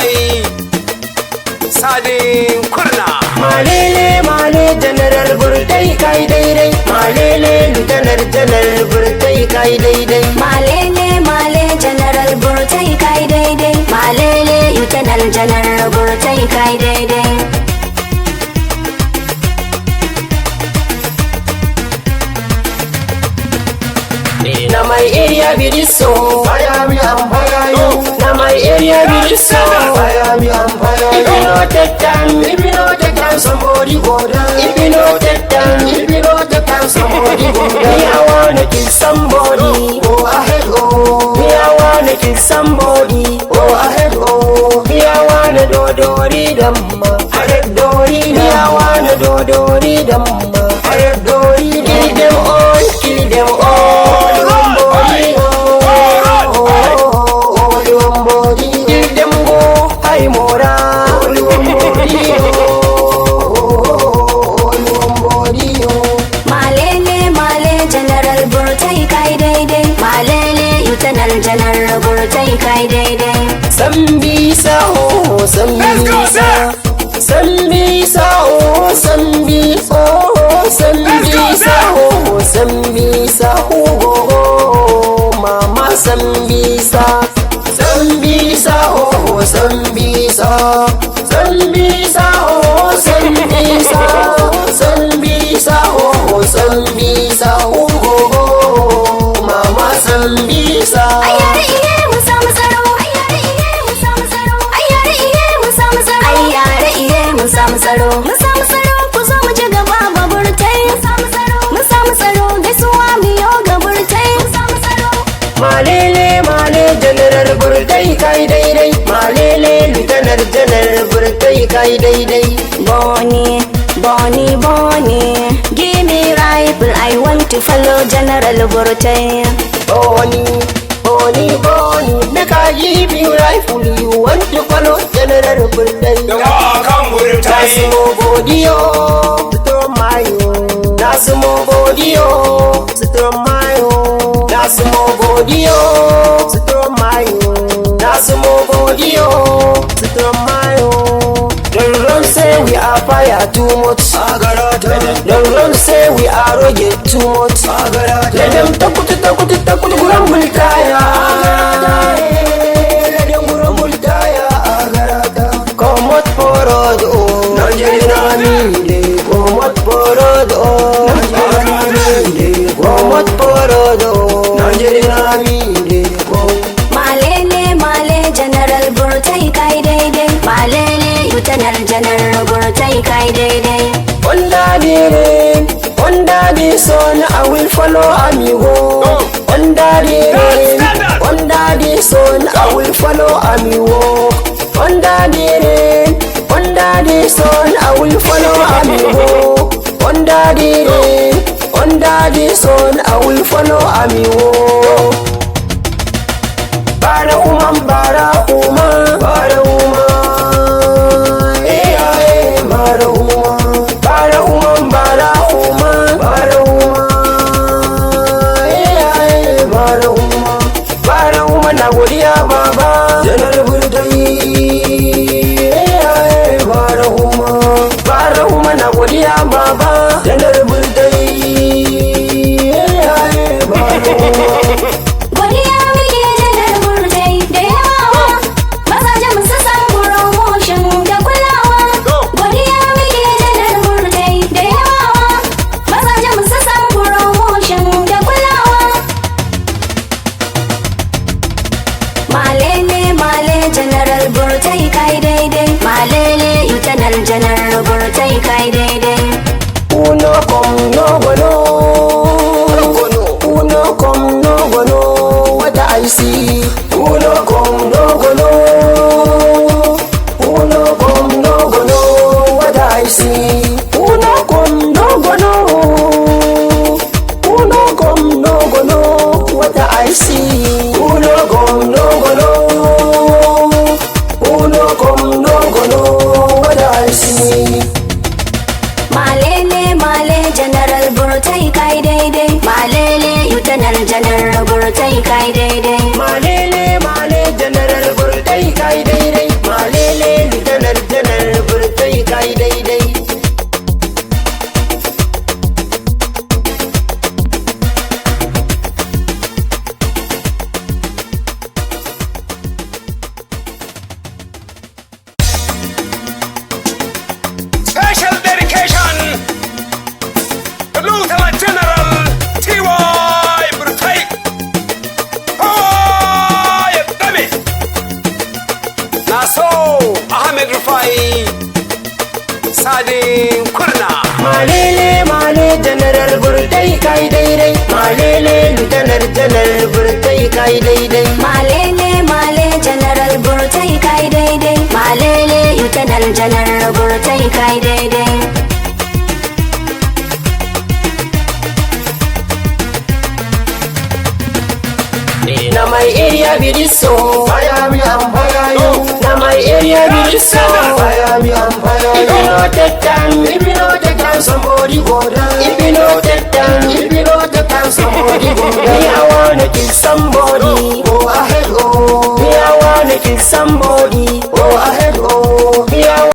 ai sadin kurna. Malele male General Burtai kai daidai. Malele Lieutenant General Burtai kai daidai. Malele male General Burtai kai daidai. Malele Lieutenant General Burtai kai daidai. Na my area be this so. Fire me and fire you. Na my area be this so. Fire me and fire you. If you no take time, somebody go down. If you no take time, somebody go down. Me I wanna kill somebody. Go ahead, oh. Me I wanna kill somebody. Go ahead, oh. Me I wanna do damma. Ahead dori. Me I wanna do damma. Ahead dori. Kill them all. Kill them all. General Burtai kai daidai. Sambisa oh sambisa. Sambisa oh sambisa oh sambisa oh sambisa oh mama sambisa. Sambisa oh sambisa. Sambisa oh sambisa. Sambisa oh sambisa oh mama sambisa. Ayyare iye mu samu tsaro. Ayyare iye mu samu tsaro. Ayyare iye mu samu tsaro. Ayyare iye mu samu tsaro. Mu samu tsaro ku zo mu ci gaba ga Burtai. Mu samu tsaro. Mu samu tsaro gaisuwa mu yo ga Burtai. Mu samu tsaro. Malele male General Burtai kai daidai. Malele Lieutenant General Burtai kai daidai. Bonnie, Bonnie, Bonnie, give me rifle. I want to follow General Burtai. Bonnie, Bonnie, Bonnie, make I give you rifle. You want to follow General Burtai? Kan Burtai. Nasmo bodio, Stromayo. Nasmo bodio, Stromayo. Nasmo bodio, Stromayo. Nasmo bodio, Stromayo. Don't run say we are fire too much. Don't run say we are rugged too much. Let them takut kurang bultaya. Let them kurang bultaya. Komot porod oh, Nigeria mide. Komot porod oh, Nigeria mide. Komot porod oh, Nigeria mide. Malele male General Burtai kai daidai. Malele Lieutenant General Burtai kai daidai. Under the sun, I will follow amigo. Under the rain, under the sun, I will follow amigo. Under the rain, under the sun, I will follow amigo. Under the rain, under the sun, I will follow amigo. Bara uma, bara uma, bara uma. Bara uma, bara uma, bara uma, bara uma. Bara uma, bara uma na godiya baba. General Burtai. Bara uma na godiya baba. General Burtai. Bara uma. so Ahmed Rufai Sadin Kurna. Malele male general burtai kai daidai. Malele lieutenant general burtai kai daidai. Malele male general burtai kai daidai. Malele lieutenant general burtai kai daidai. Na my area bidiso fire me and fire you. Na my area bidiso fire me and fire you. If you know take time, somebody go down. If you know take time, somebody go down. Me I wanna kill somebody, go ahead, oh. Me I wanna kill somebody.